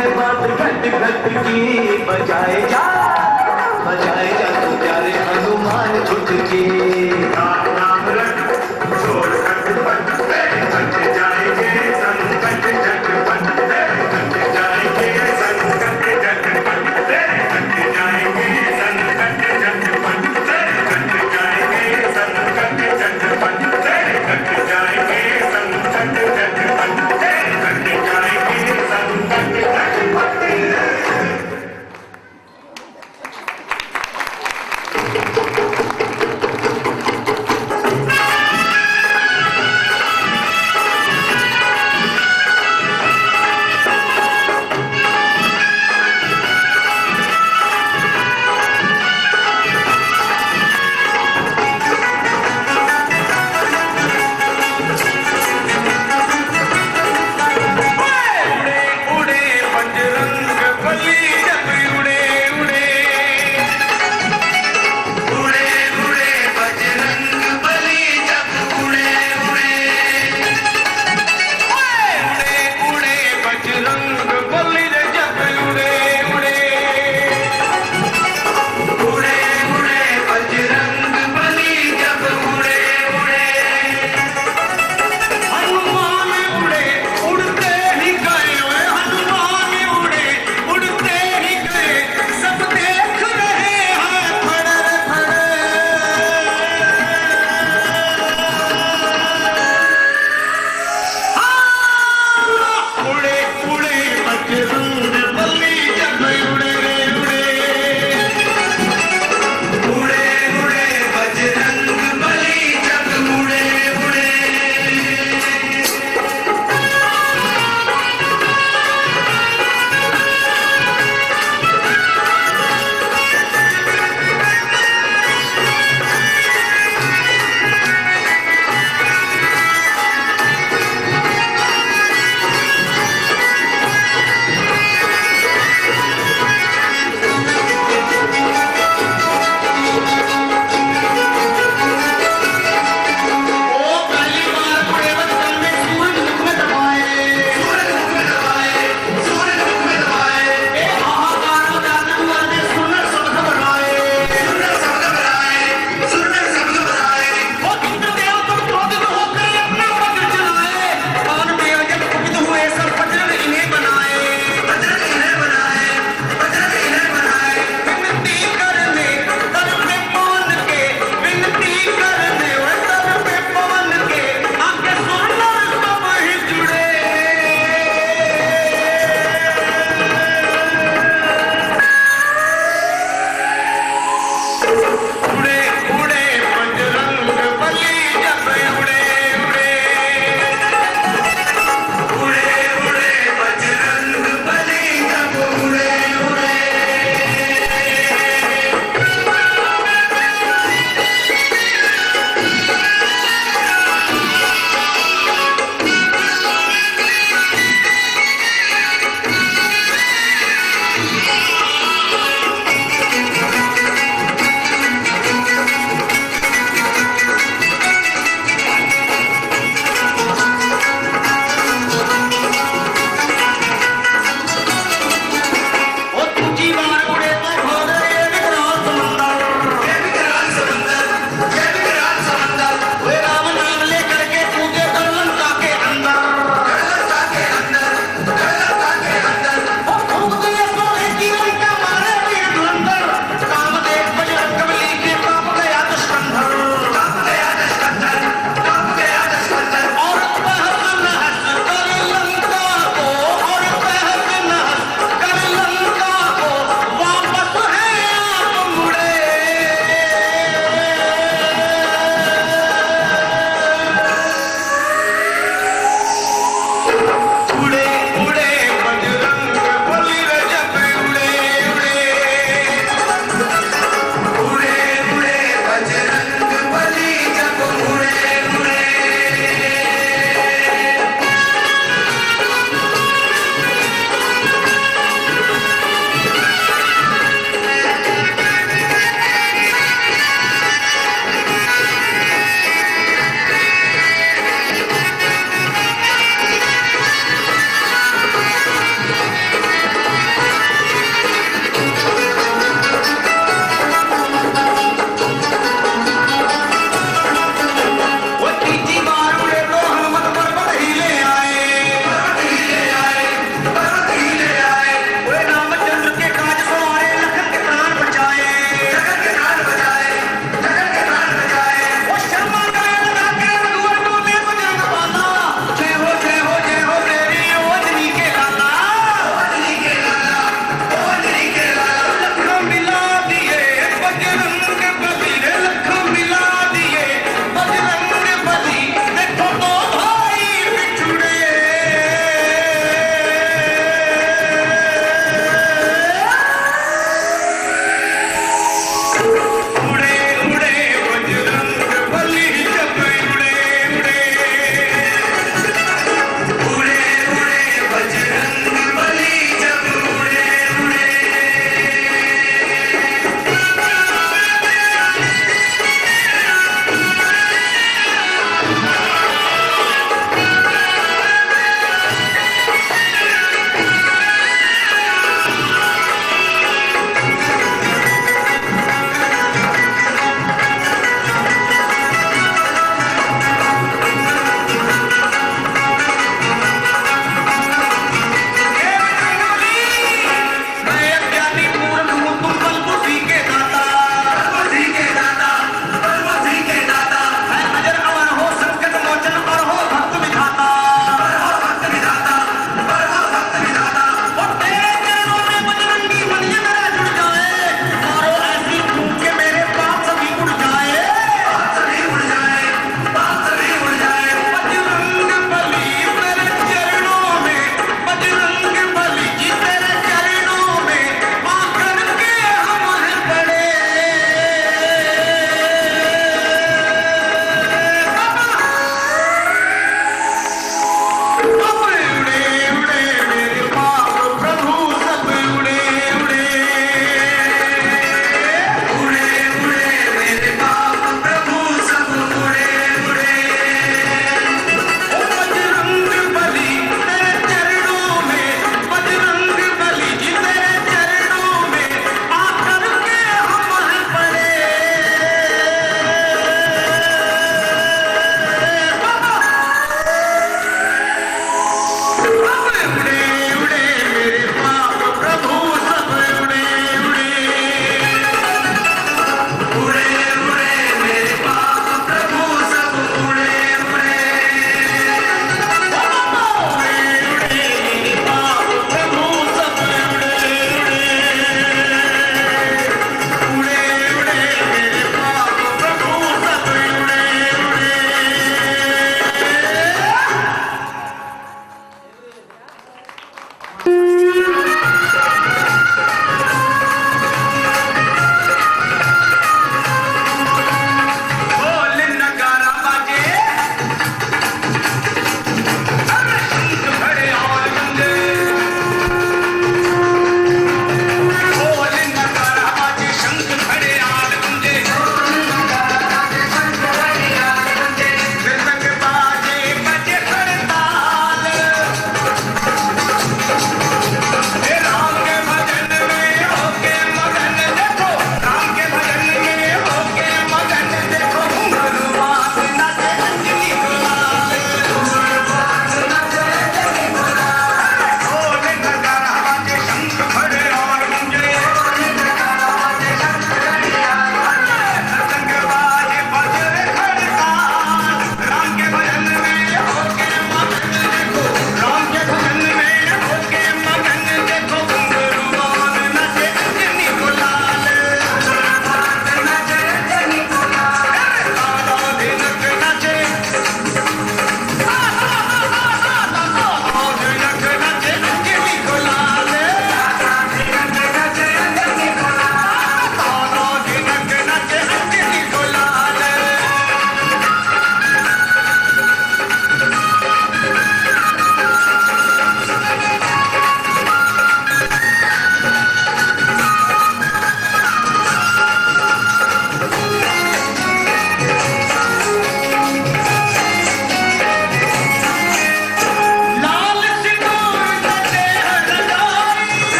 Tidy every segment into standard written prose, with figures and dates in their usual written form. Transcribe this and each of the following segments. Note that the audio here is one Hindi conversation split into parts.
है बात घट घट की, बजाए जा तू प्यारे हनुमान जुट की। राम नाम रट जोर खटपट कट जाएंगे संकट झटपट, कट जाएंगे संकट झटपट, कट जाएंगे संकट झटपट, कट जाएंगे संकट झटपट, कट जाएंगे संकट झटपट, कट जाएंगे संकट झटपट।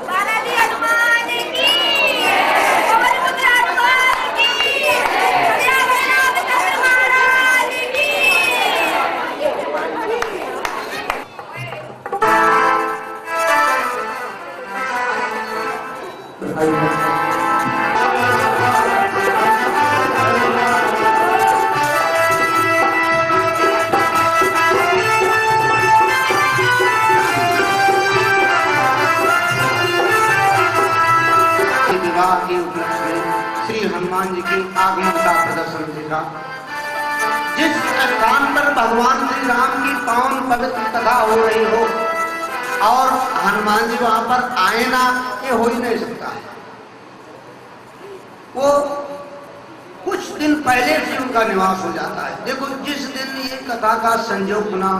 बालाजी हनुमान की, पवन पुत्र हनुमान की, जय भोलेनाथ महाराज की। विवाह के उपलक्ष्य में श्री हनुमान जी के आगमन का प्रदर्शन देखा। जिस स्थान पर भगवान श्री राम की पावन पवित्र कथा हो रही हो और हनुमान जी वहां पर आए ना, ये हो ही नहीं सकता है। वो कुछ दिन पहले से उनका निवास हो जाता है। देखो, जिस दिन ये कथा का संयोग बना,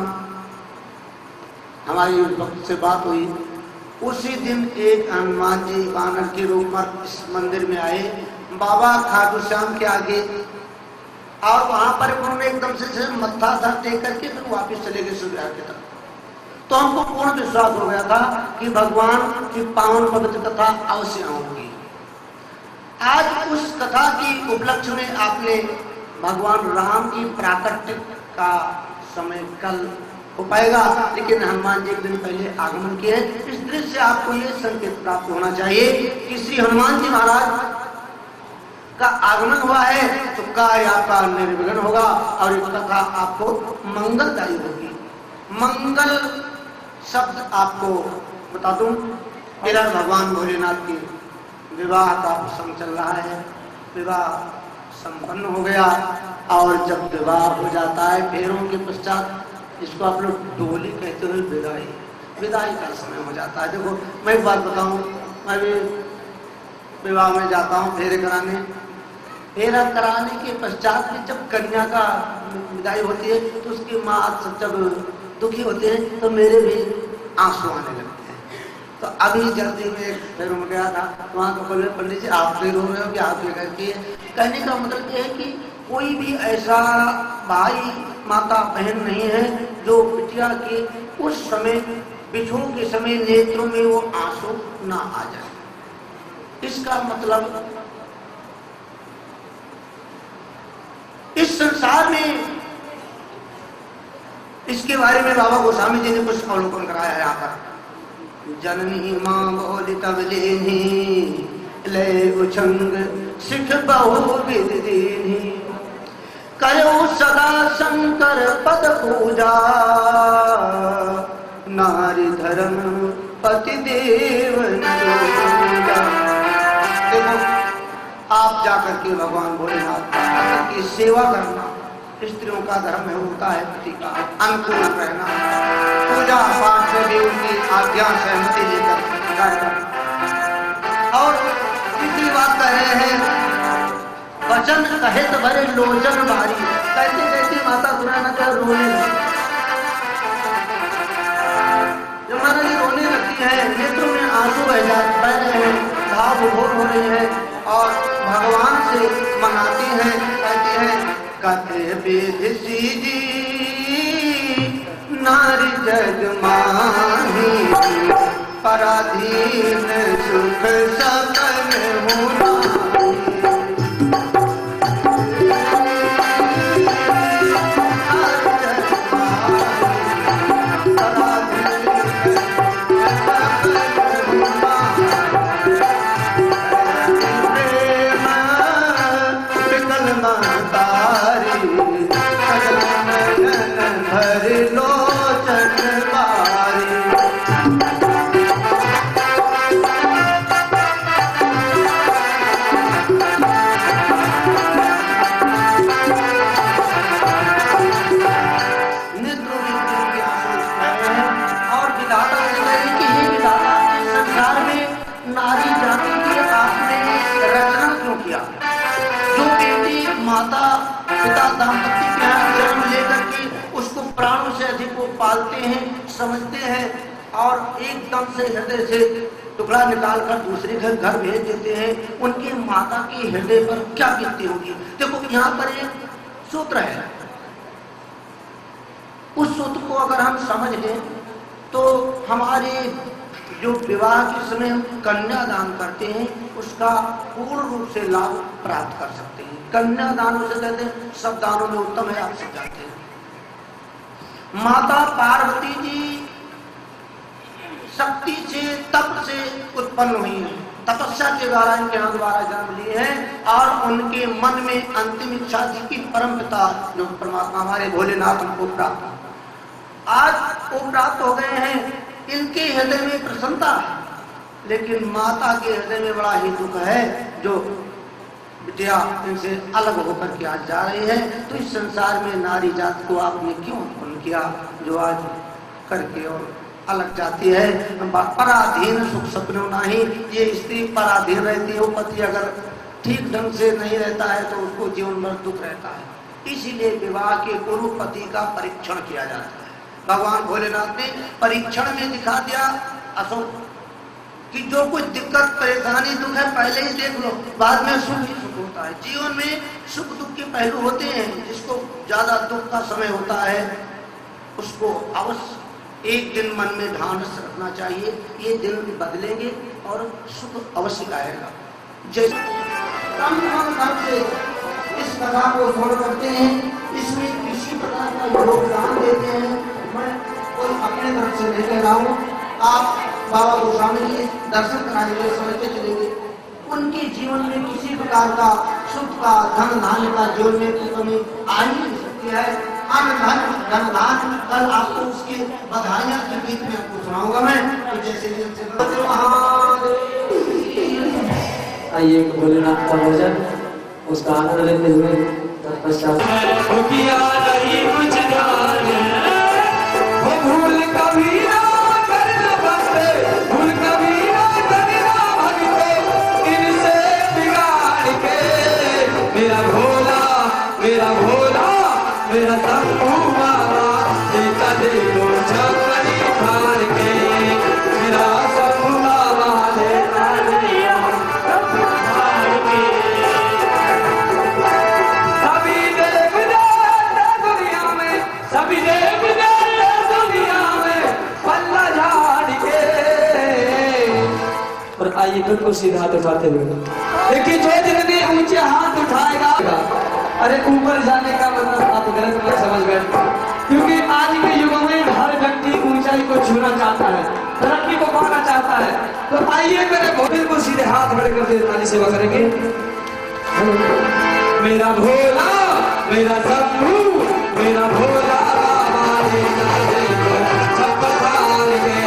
हमारी वक्त से बात हुई, उसी दिन एक हनुमान जी वानर के रूप में इस मंदिर में आए, बाबा खाटू श्याम के आगे, और वहां पर उन्होंने एकदम से मत्था था टेक करके फिर वापस चले गए सूर्य की तरफ। तो हमको पूर्ण विश्वास हो गया था कि भगवान की पावन पवित्र कथा अवश्य होगी। आज उस कथा की उपलक्ष्य में आपने भगवान राम की प्राकट्य का समय कल हो पाएगा, लेकिन हनुमान जी एक दिन पहले आगमन किए हैं। इस दृश्य से आपको ये संकेत प्राप्त होना चाहिए कि श्री हनुमान जी महाराज का आगमन हुआ है तो काया का निर्विघ्न होगा और एक कथा आपको मंगलदायी होगी। मंगल शब्द आपको बता दूं, मेरा भगवान भोलेनाथ की विवाह का प्रसंग चल रहा है। विवाह संपन्न हो गया और जब विवाह हो जाता है फेरों के पश्चात, इसको आप लोग डोली कहते हुए विदाई, विदाई का समय हो जाता है। देखो, मैं एक बात बताऊं, मैं भी विवाह में जाता हूं फेरे कराने। फेरा कराने के पश्चात में जब कन्या का विदाई होती है तो उसकी माँ सब जब दुखी होते हैं तो मेरे भी आंसू आने लगते हैं। तो अभी जल्दी में एक फेरों में गया था, वहाँ को बोले, पंडित जी आप भी रो रहे हो कि आप भी करके। कहने का मतलब ये है कि कोई भी ऐसा भाई माता बहन नहीं है जो बिटिया के उस समय बिछोह के समय नेत्रों में वो आंसू ना आ जाए। इसका मतलब इस संसार में, इसके बारे में बाबा गोस्वामी जी ने कुछ अवलोकन कराया है यहाँ पर। जननी मां बोली तब लेनी ले उछंग सिख बहु विद दीनी, करो सदा शंकर पद पूजा, नारी धर्म पति देव नरोजा। देखो, आप जाकर के भगवान भोलेनाथ की सेवा करना स्त्रियों का धर्म होता है, पति का अनुकूल रहना, पूजा पाठ में भी उनकी आज्ञा सहमति लेकर करना। और तीसरी बात कह रहे हैं, वचन कहित भरे लोचन भारी। कहते कहते माता सुना क्या रोने लगी, जब माता जी रोने लगती है, नेत्रों में आंसू बह रहे हैं, भाव विभोर हो रहे हैं और भगवान से मनाती हैं, कहती हैं, कथे विधि नारी जग माही, पराधीन सुख सकल होना। नारी जाति की आपने रचना क्यों किया? जो माता पिता दाम्पत्य के यहाँ जन्म लेकर के उसको प्राणों से अधिक वो पालते हैं, समझते हैं और एकदम से हृदय से टुकड़ा निकालकर दूसरे घर भेज देते हैं। उनकी माता की हृदय पर क्या बीतती होगी। देखो यहाँ पर एक सूत्र है, उस सूत्र को अगर हम समझ लें तो हमारे जो विवाह के समय कन्यादान करते हैं उसका पूर्ण रूप से लाभ प्राप्त कर सकते हैं। कन्यादान उसे कहते हैं, सब दानों में उत्तम है, आप सब जानते हैं। माता पार्वती जी शक्ति से तप से उत्पन्न हुई है, तपस्या के द्वारा इनके यहाँ द्वारा जन्म लिए हैं और उनके मन में अंतिम इच्छा थी कि परम पिता जो परमात्मा हमारे भोलेनाथ उनको प्राप्त, आज वो प्राप्त हो गए हैं। इनके हृदय में प्रसन्नता है, लेकिन माता के हृदय में बड़ा ही दुख है जो बिटिया इनसे अलग होकर के आज जा रही है। तो इस संसार में नारी जात को आपने क्यों उत्पन्न किया जो आज करके और अलग जाती है। पराधीन सुख सपनों नहीं, ये स्त्री पराधीन रहती है। वो पति अगर ठीक ढंग से नहीं रहता है तो उसको जीवन भर दुख रहता है। इसीलिए विवाह के पूर्व पति का परीक्षण किया जाता है। भगवान भोलेनाथ ने परीक्षण में दिखा दिया अशोक कि जो कुछ दिक्कत परेशानी दुख है पहले ही देख लो, बाद में सुख ही सुख होता है। जीवन में सुख दुख के पहलू होते हैं। जिसको ज्यादा दुख का समय होता है उसको अवश्य एक दिन मन में ढांढस रखना चाहिए, ये दिन बदलेंगे और सुख अवश्य आएगा। जैसे से इस कथा को छोड़ करते हैं, इसमें किसी प्रकार का योगदान देते हैं, मैं कोई अपने तरफ से लेकर आऊं, आप बाबा गोस्वामी जी दर्शन कराएंगे, समझते चलेंगे। उनके जीवन में किसी प्रकार का सुख का धन धान्य का जीवन में कमी आ ही नहीं सकती है। धन धान कल आपको उसकी बधाइयां के बीच में आपको सुनाऊंगा मैं। तो जैसे आइए भोलेनाथ का भजन उसका आनंद लेते हुए तत्पश्चात भूल कभी ना करना बंदे, भूल कभी ना करना भगते, इनसे बिगाड़ के मेरा भोला मेरा भोला मेरा शंभू बाबा देता देखो छपरी फाड़ के, मेरा शंभू बाबा देता देखो छपरी फाड़ के। सभी देवता दुनिया में, सभी देवता दुनिया में पल्ला झाड़ के। और आइए बिल्कुल सीधा हाथ उठाते हुए देखिए जो दिन भी ऊंचे हाथ उठाएगा, अरे ऊपर जाने का मतलब आप गलत मत समझ गए, क्योंकि आज के युग में हर व्यक्ति ऊंचाई को छूना चाहता है, तरक्की को पाना चाहता है। तो आइए मेरे भोले को सीधे हाथ खड़े कर दे, ताली सेवा करेंगे। मेरा भोला मेरा शंभू मेरा भोला बाबा देता देखो छप्पर फाड़ के,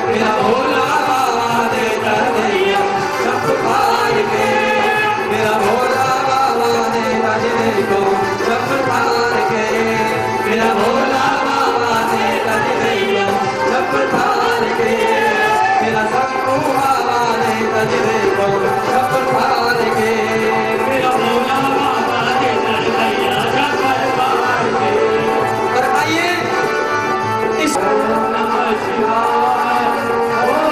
मेरा भोला बाबा देता देखो छप्पर फाड़ के, मेरा भोला बाबा देता देखो छप्पर फाड़ के, मेरा भोला बाबा देता देखो छप्पर फाड़ के, मेरा शंभू बाबा देता देखो छप्पर फाड़ के, मेरा भोला बाबा देता देखो छप्पर फाड़ के। और आइए इस नमः शिवाय, ओम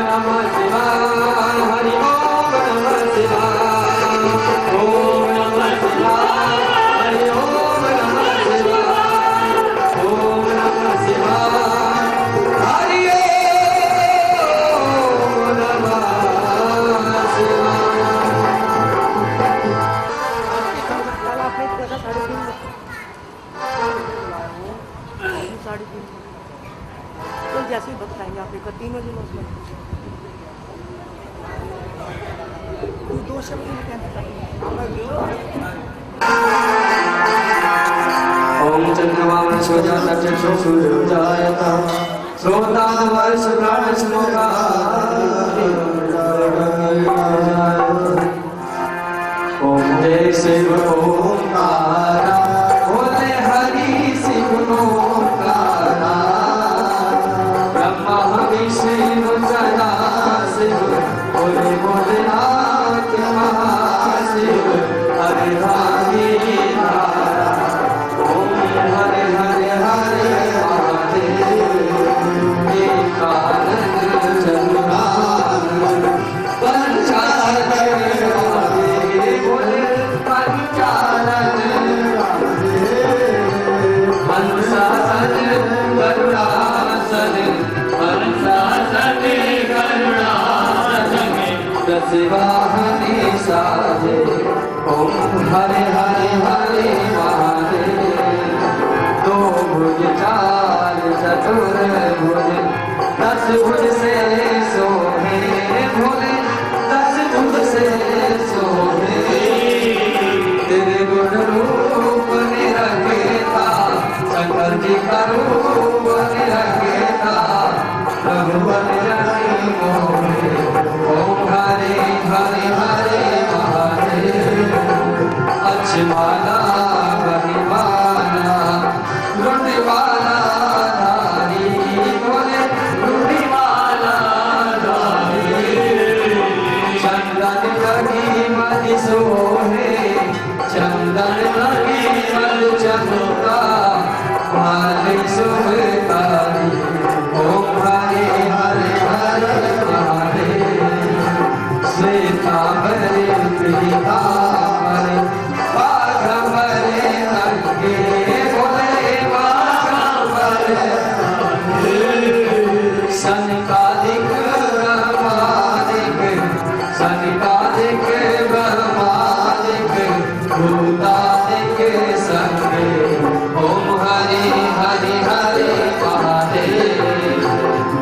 नमः शिवाय, हरि ओम नमः शिवाय, ओम नमः शिवाय, हरि ओम नमः शिवाय, ओम नमः शिवाय, हरि ओम नमः शिवाय। तो जैसे ही बताएंगे आप एक 3 बजे दो शब्द ओम चंद्रमा सोजा चक्षु सूर्योदयता श्रोतान वर्ष प्राण श्लोका ओम जय शिव ओंकारा बोले हरि शिव ओंकारा ब्रह्मा विष्णु सदा शिव बोले भोलेनाथ महादेव। वाहने साजे ओम हरे हरे हरे महादेव। दो भुज चार चतुर भुज 10 भुज से सोहे भोले 10 भुज से सोहे। तेरे गुण रूप निरखेता शंकर जी का रूप निरखेता रघुवर जनि मोहे। ओम हरे हरे हरे महादेव। अक्षमाला बहिमाला लुंडीवाला धारी बोले लुंडीवाला धारी। चंदन लगी मद सोहे चंदन लगी मद चंद्रा मालिक सुबतारी। ओम हरे हरे हरे महादेव। श्वेतांबरे पीतांबरे बाघंबरे अंगे बोले बाघंबरे सनकादिक ब्रह्मादिक सनकादिक ब्रह्मादिक भूतादिक संगे। ओम हरे हरे हरे महादेव।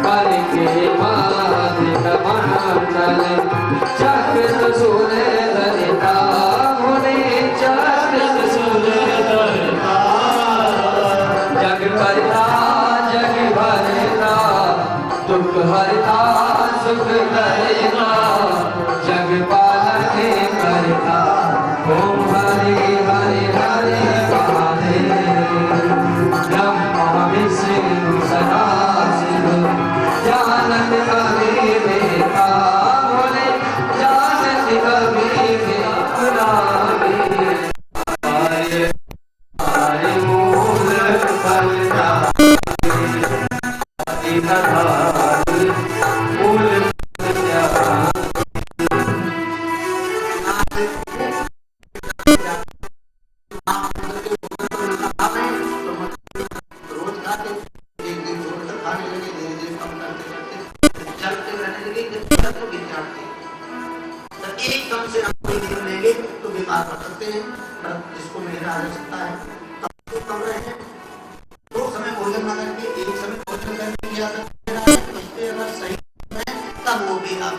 करके मादिक मंडल चक्र सूर्य ललिता भोले चक्र सूर्य ललिता। जग करता जग भरता दुख हरता सुख करता जग पालक करता। ओम हरे हरे हरे महादेव। ब्रह्मा विष्णु सदाशिव जानत कबीर बेटा बोले जानत कबीर अपनावे। हरे हरे मूल फल जाने अधिधारी मूल फल जाने। रोज खाते एक दिन छोड़कर खाने लगे धीरे धीरे कम करते करते चलते रहने लगे तो गिर जाते। तो एकदम से हम कोई दिन लेंगे तो बीमार पड़ सकते हैं। जिसको मेरा आ सकता है तब तो कम रहे। 2 समय भोजन न करके एक समय भोजन करने की आदत अगर सही है तब वो भी आप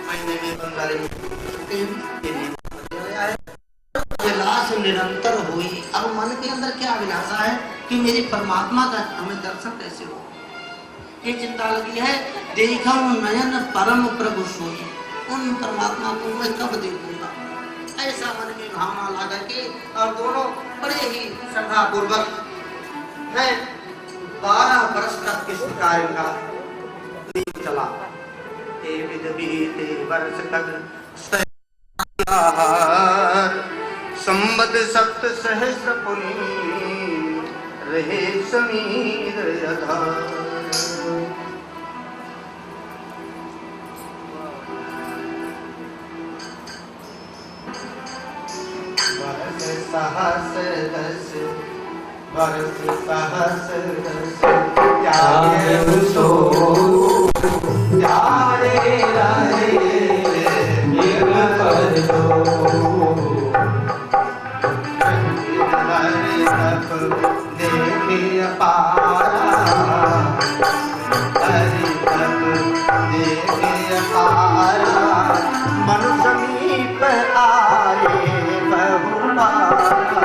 महीने में 15 दिन सकते हैं। ये नियम है। अभिलाष निरंतर हुई। अब मन के अंदर क्या अभिलाषा है कि मेरे परमात्मा का हमें दर्शन कैसे हो, ये चिंता लगी है। देखा नयन परम प्रभु सोई, उन परमात्मा को मैं कब देखूंगा, ऐसा मन में भावना ला करके और दोनों बड़े ही श्रद्धा पूर्वक है 12 वर्ष तक इस प्रकार का चला। वर्ष तक संबद सप्त सहस्र पुनि रहे समीर आधार। वर्ष सहस्र 10 वर्ष सहस्र 10 त्यागे सो त्यारे रहे एक पर दो। देखे अपारा हरि तक देखे अपारा मन समीप आए बहुबारा।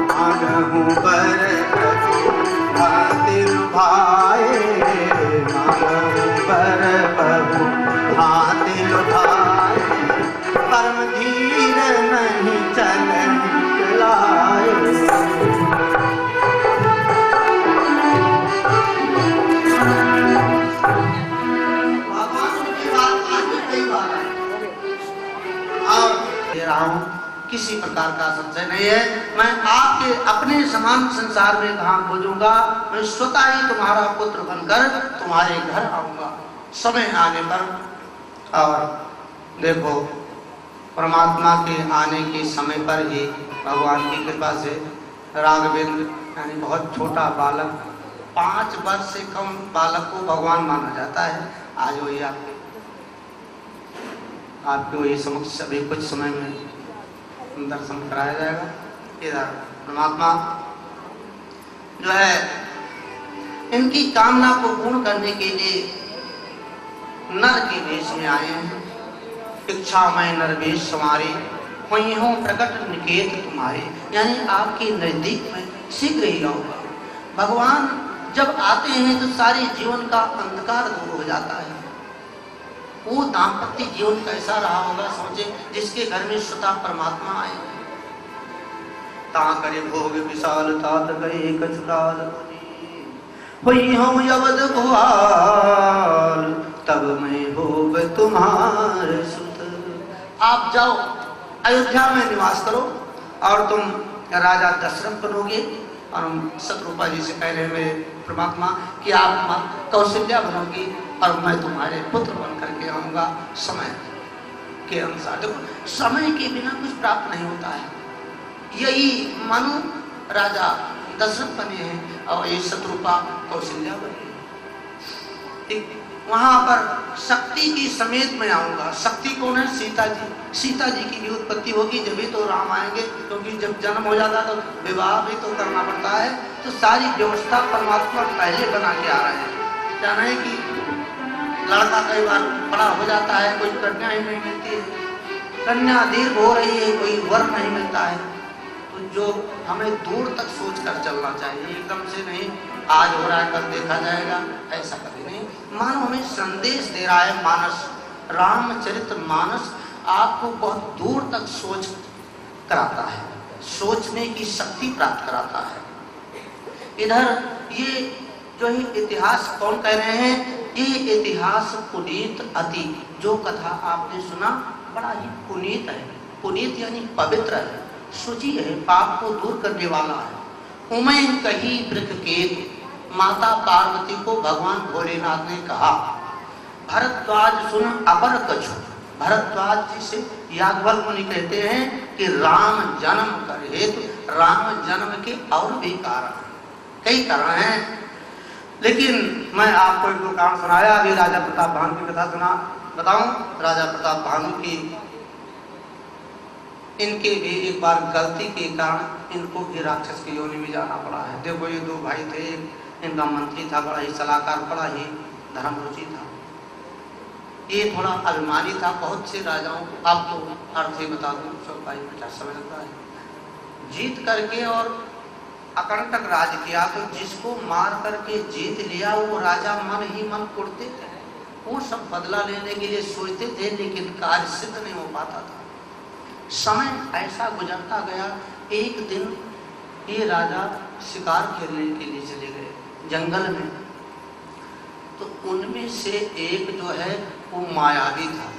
मानहु पर भाति लुभाए मानहु पर बहु भाति लुभाए। परम धीर नहीं चलन लाए। किसी प्रकार का संशय नहीं है। मैं आपके अपने समान संसार में कहाँ खोजूंगा। मैं स्वतः ही तुम्हारा पुत्र बनकर तुम्हारे घर आऊंगा समय आने पर। और देखो परमात्मा के आने के समय पर ही भगवान की कृपा से राघवेंद्र यानी बहुत छोटा बालक 5 वर्ष से कम बालक को भगवान माना जाता है। आज वही आपके आपको ये समक्ष अभी कुछ समय में दर्शन कराया जाएगा। इधर परमात्मा जो है इनकी कामना को पूर्ण करने के लिए नर के वेश में आए हैं। इच्छामय नर वेश संवारे हुई हो प्रकट निकेत तुम्हारे, यानी आपके नजदीक में शीघ्र ही आऊंगा। भगवान जब आते हैं तो सारे जीवन का अंधकार दूर हो जाता है। वो दाम्पत्य जीवन कैसा रहा होगा समझे, जिसके घर में स्वतः परमात्मा आए। ता करे भोग विशाल तात गए कचकाल हुई हम यवद भुआल तब मैं भोग तुम्हारे सुत। आप जाओ अयोध्या में निवास करो और तुम राजा दशरथ बनोगे। और हम शत्रुपा जी से कह रहे हैं मेरे परमात्मा कि आप मां कौशल्या बनोगी और मैं तुम्हारे पुत्र बन करके आऊंगा समय के अनुसार। देखो समय के बिना कुछ प्राप्त नहीं होता है। यही मनु राजा दशरथ बने हैं और ये शत्रुपा कौशल्या बने। वहां पर शक्ति की समेत में आऊंगा। शक्ति कौन है? सीता जी। सीता जी की भी उत्पत्ति होगी जब भी तो राम आएंगे, क्योंकि जब जन्म हो जाता तो विवाह भी तो करना पड़ता है। तो सारी व्यवस्था परमात्मा पहले बना के आ रहे हैं। जाना है कि लड़का कई बार बड़ा हो जाता है, कोई कन्या ही नहीं मिलती है, कन्या दीर्घ हो रही है, कोई वर नहीं मिलता है। तो जो हमें दूर तक सोच कर चलना चाहिए, एकदम से नहीं आज हो रहा है कल देखा जाएगा, ऐसा कभी नहीं। मानो हमें संदेश दे रहा है मानस, रामचरित मानस आपको बहुत दूर तक सोच कराता है, सोचने की शक्ति प्राप्त कराता है। इधर ये जो ही इतिहास कौन कह रहे हैं? ये इतिहास पुनीत अति, जो कथा आपने सुना बड़ा ही पुनीत है। पुनीत यानी पवित्र है, शुचि है, पाप को दूर करने वाला है। उमय कही वृषकेत, माता पार्वती को भगवान भोलेनाथ ने कहा, भरद्वाज सुन अपर कछु। भरद्वाज जी से याज्ञवल्क्य मुनि कहते हैं कि राम जन्म कर हेतु, राम जन्म के और भी कारण, कई कारण हैं, लेकिन मैं आपको एक दो कारण सुनाया। अभी राजा प्रताप भानु की कथा सुना बताऊं। राजा प्रताप भानु की इनके भी एक बार गलती के कारण इनको भी राक्षस की योनि में जाना पड़ा है। देखो ये दो भाई थे, इनका मंत्री था, बड़ा ही सलाहकार, बड़ा ही धर्मरुचि था। ये थोड़ा अभिमानी था बहुत से राजाओं को। आपको अर्थ ही बता दूं, सब भाई बेटा समझ लगता है। जीत करके और अकंटक राज किया, तो जिसको मार करके जीत लिया वो राजा मन ही मन कुड़ते थे। वो सब बदला लेने के लिए सोचते थे, लेकिन कार्य सिद्ध नहीं हो पाता था। समय ऐसा गुजरता गया। एक दिन ये राजा शिकार खेलने के लिए चले गए जंगल में। तो उनमें से एक जो है वो मायावी था,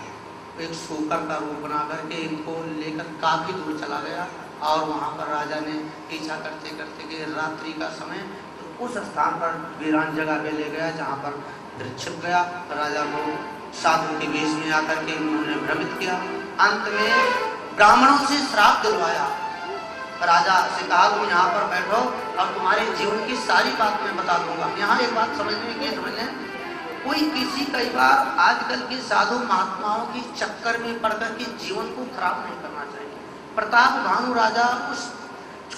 एक सूकर का रूप बना करके इनको लेकर काफी दूर चला गया। और वहाँ पर राजा ने पीछा करते करते गए। रात्रि का समय, तो उस स्थान पर वीरान जगह पे ले गया जहाँ पर छिप गया। राजा को साधु के वेश में आकर के उन्होंने भ्रमित किया। अंत में ब्राह्मणों से श्राप दिलवाया। राजा से कहा तुम यहाँ पर बैठो और तुम्हारे जीवन की सारी बात मैं बता दूंगा। यहाँ एक बात समझने की समझ लें, कोई किसी कई बार आजकल के साधु महात्माओं की चक्कर में पड़कर के जीवन को खराब नहीं करना चाहिए। प्रताप भानु राजा उस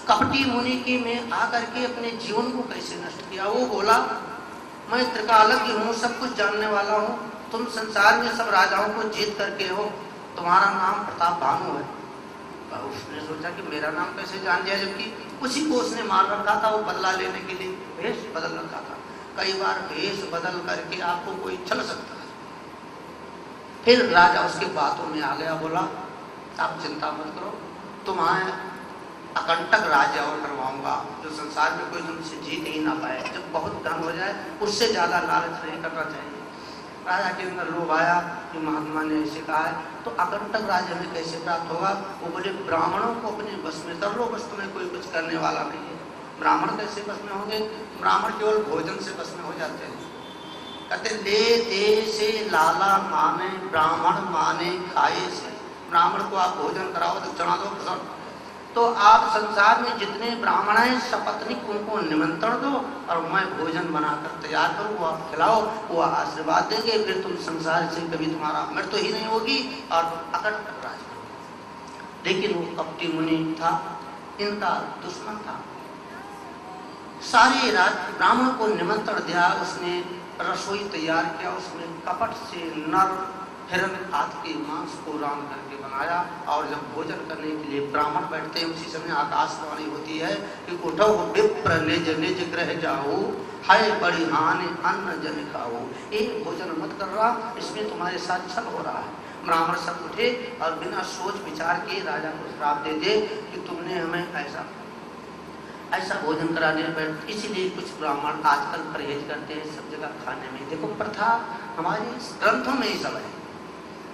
कपटी मुनि की में आकर के अपने जीवन को कैसे नष्ट किया। वो बोला मैं त्रिकालज्ञ हूँ, सब कुछ जानने वाला हूँ, तुम संसार में सब राजाओं को जीत करके हो, तुम्हारा नाम प्रताप भानु है। उसने सोचा कि मेरा नाम कैसे जान लिया, जबकि उसी को उसने मार रखा था। वो बदला लेने के लिए भेष बदल रखा था। कई बार भेष बदल करके आपको कोई छल सकता है। फिर राजा उसके बातों में आ गया, बोला आप चिंता मत करो, तुम्हारे अकंटक राज्य और करवाऊंगा, जो संसार में कोई तुमसे जीत ही ना पाए। जब बहुत धन हो जाए उससे ज्यादा लालच नहीं करना चाहिए। राजा के अंदर लोभ आया कि महात्मा ने ऐसे कहा है, तो अकंटक राज्य में कैसे प्राप्त होगा? वो बोले ब्राह्मणों को अपने बस में कर लो, बस तुम्हें कोई कुछ करने वाला नहीं है। ब्राह्मण कैसे बस में होंगे? ब्राह्मण केवल भोजन से बस में हो जाते हैं। कहते ले दे से लाला माने, ब्राह्मण माने खाए से। ब्राह्मण को आप भोजन कराओ तो चढ़ा दो, तो आप संसार में जितने ब्राह्मण हैं सपत्नीक उनको निमंत्रण दो और मैं भोजन बनाकर तैयार करूँ, वो आप खिलाओ, वो आशीर्वाद देंगे, फिर तुम संसार से कभी तुम्हारा मृत्यु ही नहीं होगी और अकट राज। लेकिन वो कपटी मुनि था, इनका दुश्मन था। सारे ब्राह्मण को निमंत्रण दिया, उसने रसोई तैयार किया, उसमें कपट से नर हिरण आदि के मांस को रान करके बनाया। और जब भोजन करने के लिए ब्राह्मण बैठते हैं उसी समय आकाशवाणी होती है कि उठो विप्र निज निज ग्रह जाओ, हाय बड़ी हानि अन्न जन खाओ। ये भोजन मत कर रहा, इसमें तुम्हारे साथ छल हो रहा है। ब्राह्मण सब उठे और बिना सोच विचार के राजा को श्राप दे दे कि तुमने हमें ऐसा भोजन कराने पर। इसीलिए कुछ ब्राह्मण आजकल परहेज करते हैं सब जगह खाने में। देखो प्रथा हमारे ग्रंथों में ही सब है,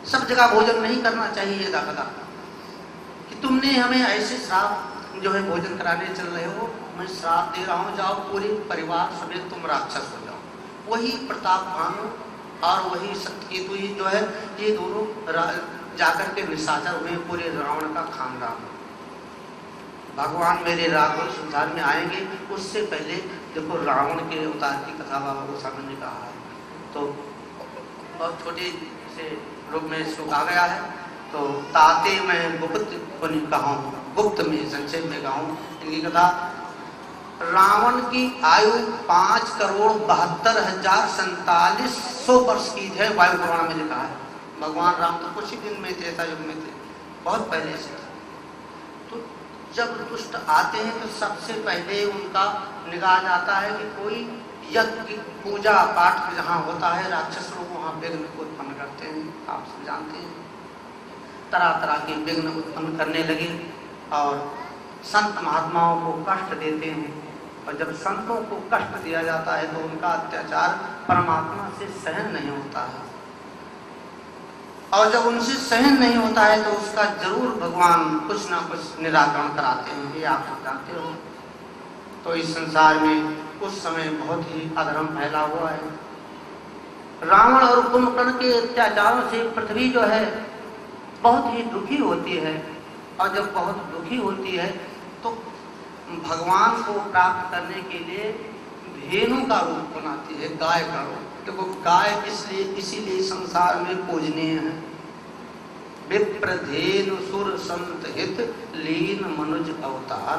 सब जगह भोजन नहीं करना चाहिए। दादा कि तुमने हमें ऐसे श्राप जो है भोजन कराने चल रहे हो, मैं श्राप दे रहा हूँ, जाओ पूरे परिवार समेत तुम राक्षस हो जाओ। वही प्रताप भानु और वही सत्यकेतु ही जो है, ये दोनों जाकर के निशाचर हुए पूरे रावण का खानदान। भगवान मेरे राघव संसार में आएंगे उससे पहले देखो रावण के अवतार की कथा बाबा गोस्वामी ने कहा है। तो बहुत छोटे से रूप में श्लोक आ गया है। तो ताते मैं गुप्त कहूँ, गुप्त में संक्षेप में कहूँ इनकी कथा। रावण की आयु 5,72,47 वर्ष की है, वायु पुराण में लिखा है। भगवान राम तो कुछ ही दिन में थे, युग में थे, बहुत पहले से। तो जब दुष्ट आते हैं तो सबसे पहले उनका निगाह जाता है कि कोई यज्ञ पूजा पाठ जहाँ होता है, राक्षस लोग वहाँ विघ्न को उत्पन्न करते हैं। आप सब जानते हैं तरह तरह के विघ्न उत्पन्न करने लगे और संत महात्माओं को कष्ट देते हैं। और जब संतों को कष्ट दिया जाता है तो उनका अत्याचार परमात्मा से सहन नहीं होता है, और जब उनसे सहन नहीं होता है तो उसका जरूर भगवान कुछ ना कुछ निराकरण कराते हैं, ये आप सब जानते हो। तो इस संसार में उस समय बहुत ही अधर्म फैला हुआ है। रावण और कुंभकर्ण के अत्याचारों से पृथ्वी जो है बहुत ही दुखी होती है, और जब बहुत दुखी होती है तो भगवान को प्राप्त करने के लिए धेनु का रूप बनाती है, गाय का रूप। देखो गाय इसीलिए संसार में पूजनीय है। विप्र धेनु सुर संत हित लीन मनुज अवतार,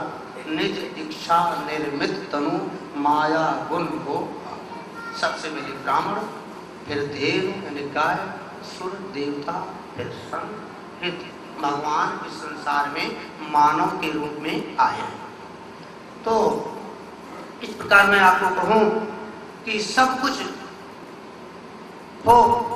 निज इच्छा निर्मित तनु माया गुण को। सबसे पहले ब्राह्मण, फिर धेनु यानी गाय, सुर देवता, फिर संत हित। भगवान इस संसार में मानव के रूप में आए हैं। तो इस प्रकार मैं आपको कहूं कि सब कुछ हो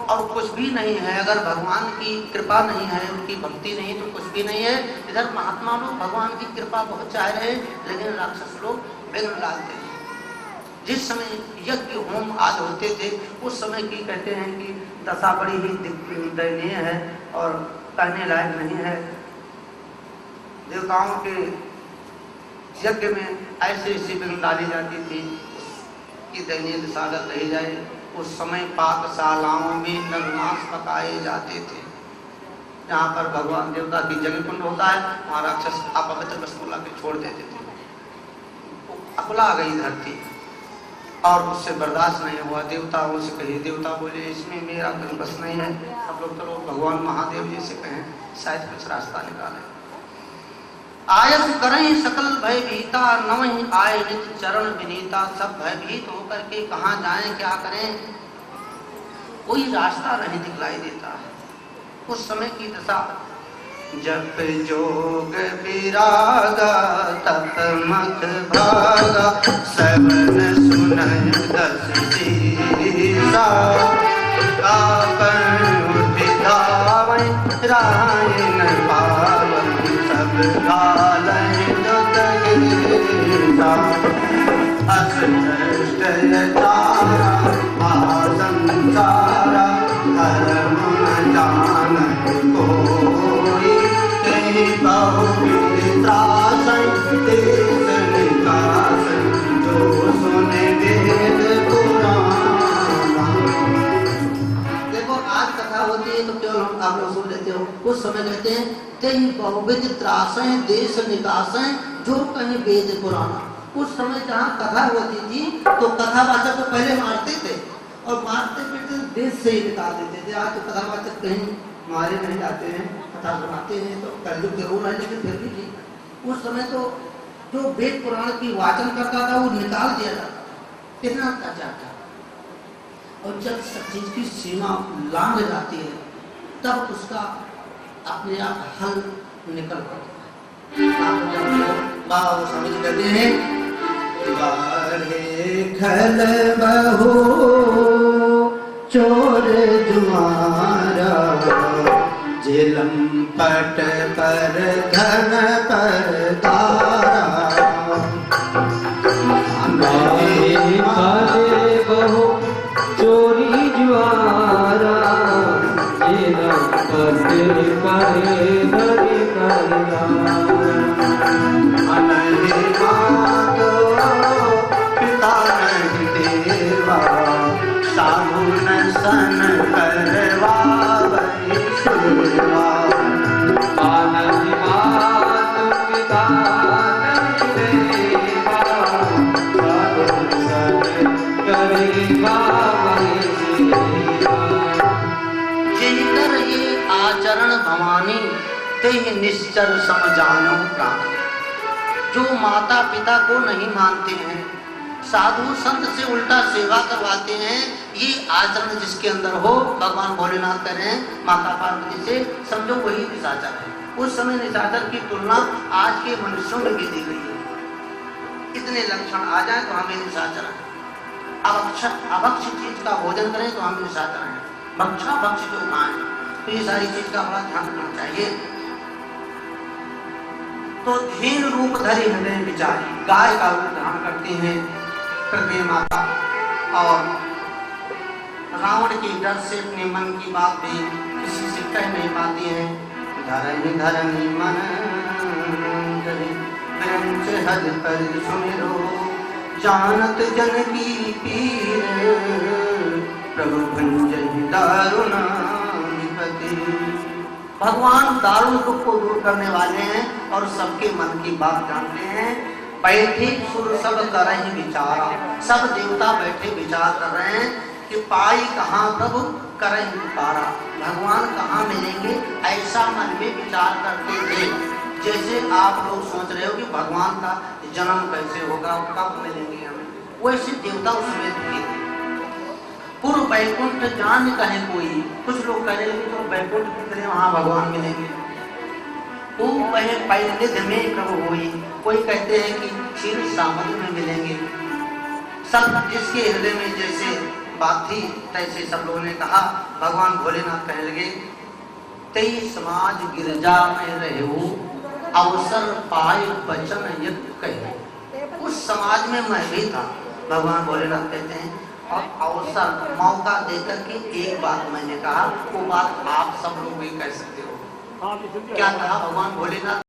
और कुछ भी नहीं है, अगर भगवान की कृपा नहीं है, उनकी भक्ति नहीं तो कुछ भी नहीं है। इधर महात्मा लोग भगवान की कृपा बहुत चाह रहे हैं, लेकिन राक्षस लोग विघ्न डालते हैं। जिस समय यज्ञ होम आदि होते थे उस समय की कहते हैं कि दशा बड़ी ही दयनीय है और कहने लायक नहीं है। देवताओं के यज्ञ में ऐसे ऐसी विघ्न डाली जाती थी कि दयनीय दशा अगर रही जाए। उस समय पाकशालाओं में नरमांस पकाए जाते थे। जहाँ पर भगवान देवता की यज्ञ कुंड होता है वहाँ राक्षस अपवित्र वस्तु ला के छोड़ देते थे। अकुला गई धरती और उससे बर्दाश्त नहीं हुआ। देवताओं से कही, देवता बोले इसमें मेरा कोई बस नहीं है, सब लोग चलो भगवान महादेव जी से कहें शायद कुछ रास्ता निकाले। आयस करें सकल भय भीता, नवहि आए निज चरण विनीता। सब भयभीत होकर के कहाँ जाएं, क्या करें, कोई रास्ता नहीं दिखलाई देता है। उस समय की दशा जप जोग विरागा तप मत भागा, सबन सुनय दस सीसा। आपन उठ धावै रायन पावन, सब घालय दुतगीसा। असृष्ट तारा महासंसारा, धर्म न जानत कोई। कहीं बहुविध त्रासन, देश निकासन, जो सुने वेद पुराण। देखो आज कथा होती है तो क्यों आप लोग सुन लेते हो। उस समय कहते हैं तेई बहुविध त्रासें देश निकासें जो कहीं वेद पुराना। उस समय जहाँ कथा होती थी तो कथावाचक को पहले मारते थे और मारते पीटते देश से ही निकाल देते थे। आज तो कथावाचक कहीं मारे नहीं जाते हैं, कथा सुनाते हैं तो कलयुग जरूर है लेकिन फिर भी ठीक। उस समय तो जो वेद पुराण की वाचन करता था वो निकाल दिया जाता, इतना अत्याचार था। और जब सब चीज की सीमा लांघ जाती है तब उसका अपने आप हल निकल पड़ता है। आप जब बाबा वो समझ करते हैं खल बहू चोर जुआरा झेलम पट पर धन पर तारा बहु चोरी जुआरा करे धरे करता पिता नहीं देवा साधु न सन करवा सेवा आनंद मात पिता नहीं देवा साधु सन करेगा जिनकर ये आचरण भवानी ते निश्चर समझानो प्राण। जो माता पिता को नहीं मानते हैं, साधु संत से उल्टा सेवा करवाते हैं, ये आचरण जिसके अंदर हो, भगवान भोलेनाथ कह रहे हैं माता पार्वती से, समझो वही निशाचर है। उस समय निशाचर की तुलना आज के मनुष्यों में भी दी गई है। इतने लक्षण आ जाए तो हमें निशाचर है। अभक्ष चीज का भोजन करें तो हम निशाचर हैं। भक्षा भक्ष जो खाएं तो ये सारी चीज का बड़ा ध्यान रखना चाहिए। तो धीन रूप धरी हृदय विचारी, गाय का रूप धारण करती हैं पृथ्वी माता और रावण के डर से अपने मन की बात भी किसी से कह नहीं पाती हैं। धरणी धरणी मन हद पर सुमिरो जानत जन की पीर प्रभु भंजन दारुण विपति। भगवान दारुण दुख को दूर करने वाले हैं और सबके मन की बात जानते हैं। बैठे सुर सब कर ही विचारा, सब देवता बैठे विचार कर रहे हैं कि पाई कहाँ प्रभु करे पुकारा, भगवान कहाँ मिलेंगे, ऐसा मन में विचार करते थे। जैसे आप लोग सोच रहे हो कि भगवान का जन्म कैसे होगा, कब मिलेंगे हमें, वैसे देवता उस समय दुखी थे। पूर्व वैकुंठ जान कहे कोई, कुछ लोग कह रहे हैं तो वैकुंठ कितने वहाँ भगवान मिलेंगे, तो वह पैनिध में प्रभु हुई। कोई कहते हैं कि क्षीर सामंत में मिलेंगे। सब जिसके हृदय में जैसे बात थी तैसे सब लोगों ने कहा। भगवान भोलेनाथ कहने लगे तेई समाज गिरजा में रहे हो, अवसर पाए वचन यज्ञ कहे। उस समाज में मैं भी था, भगवान भोलेनाथ कहते हैं, और अवसर मौका देकर के एक बात मैंने कहा, वो बात आप सब लोग भी कह सकते हो। क्या कहा भगवान भोलेनाथ?